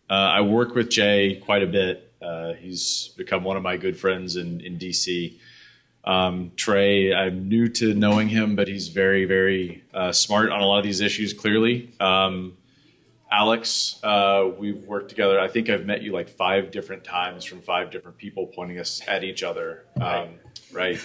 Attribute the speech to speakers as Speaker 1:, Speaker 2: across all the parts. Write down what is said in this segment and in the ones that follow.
Speaker 1: I work with Jay quite a bit. He's become one of my good friends in DC. Trey, I'm new to knowing him, but he's very, very smart on a lot of these issues, clearly. Alex, we've worked together. I think I've met you like 5 different times from 5 different people pointing us at each other. Right.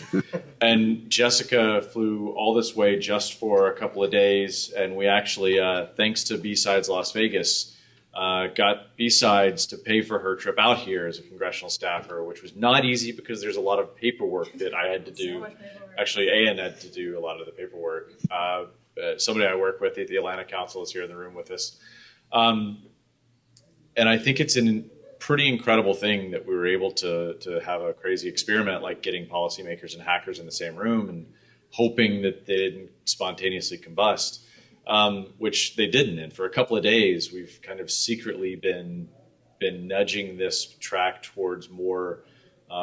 Speaker 1: And Jessica flew all this way just for a couple of days. And we actually, thanks to BSides Las Vegas, got BSides to pay for her trip out here as a congressional staffer, which was not easy because there's a lot of paperwork that I had to do. Actually, AN had to do a lot of the paperwork. Somebody I work with at the Atlanta Council is here in the room with us. And I think it's a pretty incredible thing that we were able to have a crazy experiment like getting policymakers and hackers in the same room and hoping that they didn't spontaneously combust, which they didn't. And for a couple of days, we've kind of secretly been nudging this track towards more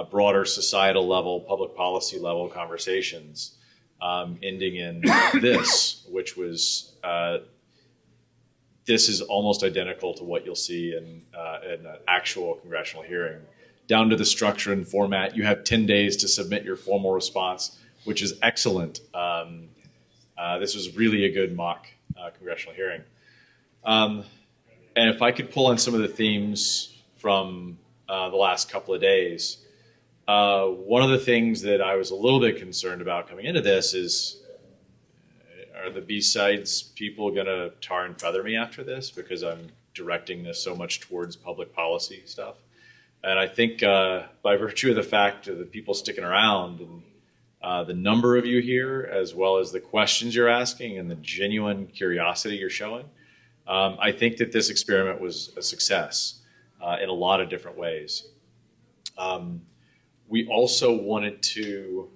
Speaker 1: broader societal level, public policy level conversations, ending in this, which was this is almost identical to what you'll see in an actual congressional hearing, down to the structure and format. You have 10 days to submit your formal response, which is excellent. This was really a good mock congressional hearing. And if I could pull on some of the themes from the last couple of days, one of the things that I was a little bit concerned about coming into this is, are the BSides people going to tar and feather me after this because I'm directing this so much towards public policy stuff? And I think by virtue of the fact of the people sticking around and the number of you here, as well as the questions you're asking and the genuine curiosity you're showing, I think that this experiment was a success in a lot of different ways. We also wanted to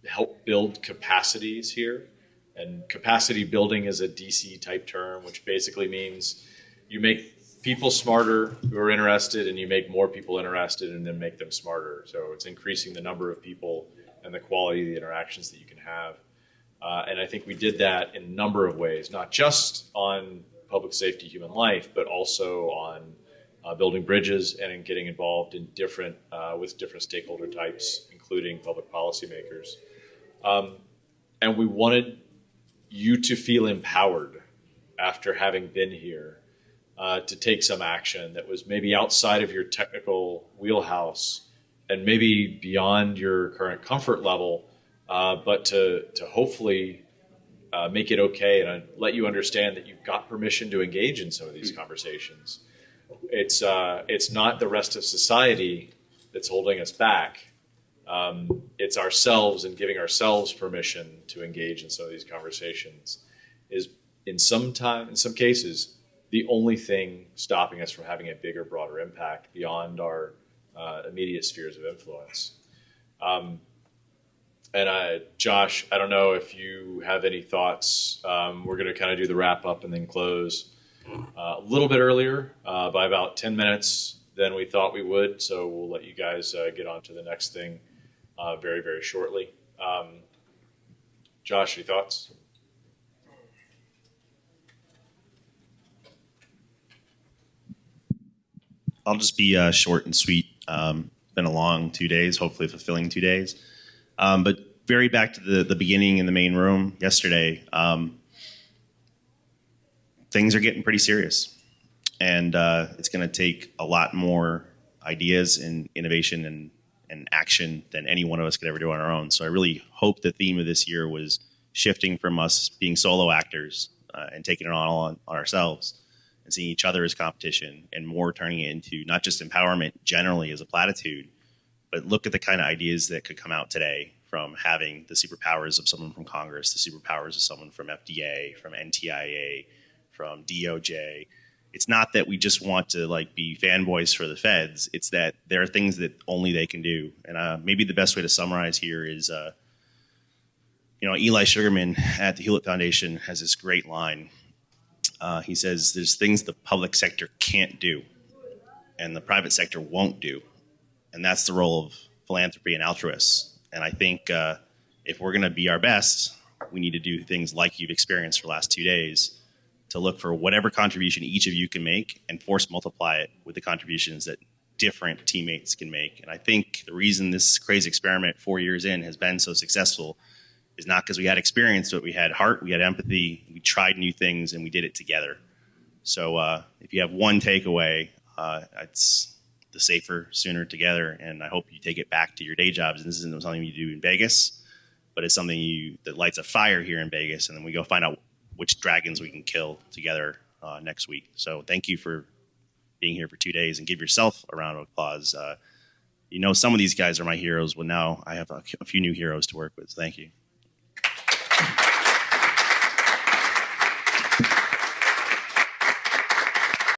Speaker 1: help build capacities here. And capacity building is a DC type term, which basically means you make people smarter who are interested and you make more people interested and then make them smarter. So it's increasing the number of people and the quality of the interactions that you can have. And I think we did that in a number of ways, not just on public safety, human life, but also on building bridges and in getting involved in different with different stakeholder types, including public policymakers. And we wanted you to feel empowered after having been here to take some action that was maybe outside of your technical wheelhouse and maybe beyond your current comfort level, but to hopefully make it okay and let you understand that you've got permission to engage in some of these conversations. It's not the rest of society that's holding us back. It's ourselves and giving ourselves permission to engage in some of these conversations is in some cases, the only thing stopping us from having a bigger, broader impact beyond our immediate spheres of influence. Josh, I don't know if you have any thoughts. We're going to kind of do the wrap up and then close a little bit earlier by about 10 minutes than we thought we would. So we'll let you guys get on to the next thing very, very shortly. Josh, any thoughts?
Speaker 2: I'll just be short and sweet. Been a long 2 days, hopefully fulfilling 2 days. But very back to the beginning in the main room yesterday, things are getting pretty serious. And it's going to take a lot more ideas and innovation and action than any one of us could ever do on our own. So I really hope the theme of this year was shifting from us being solo actors and taking it on ourselves and seeing each other as competition and more turning it into not just empowerment generally as a platitude, but look at the kind of ideas that could come out today from having the superpowers of someone from Congress, the superpowers of someone from FDA, from NTIA, from DOJ. It's not that we just want to like be fanboys for the feds. It's that there are things that only they can do. And maybe the best way to summarize here is, Eli Sugarman at the Hewlett Foundation has this great line. He says, there's things the public sector can't do and the private sector won't do. And that's the role of philanthropy and altruists. And I think if we're going to be our best, we need to do things like you've experienced for the last 2 days to look for whatever contribution each of you can make and force multiply it with the contributions that different teammates can make. And I think the reason this crazy experiment 4 years in has been so successful is not because we had experience, but we had heart, we had empathy, we tried new things, and we did it together. So if you have one takeaway, it's the safer, sooner together, and I hope you take it back to your day jobs. And this isn't something you do in Vegas, but it's something that lights a fire here in Vegas, and then we go find out which dragons we can kill together next week. So thank you for being here for 2 days, and give yourself a round of applause. Some of these guys are my heroes. Well, now I have a few new heroes to work with. So thank you.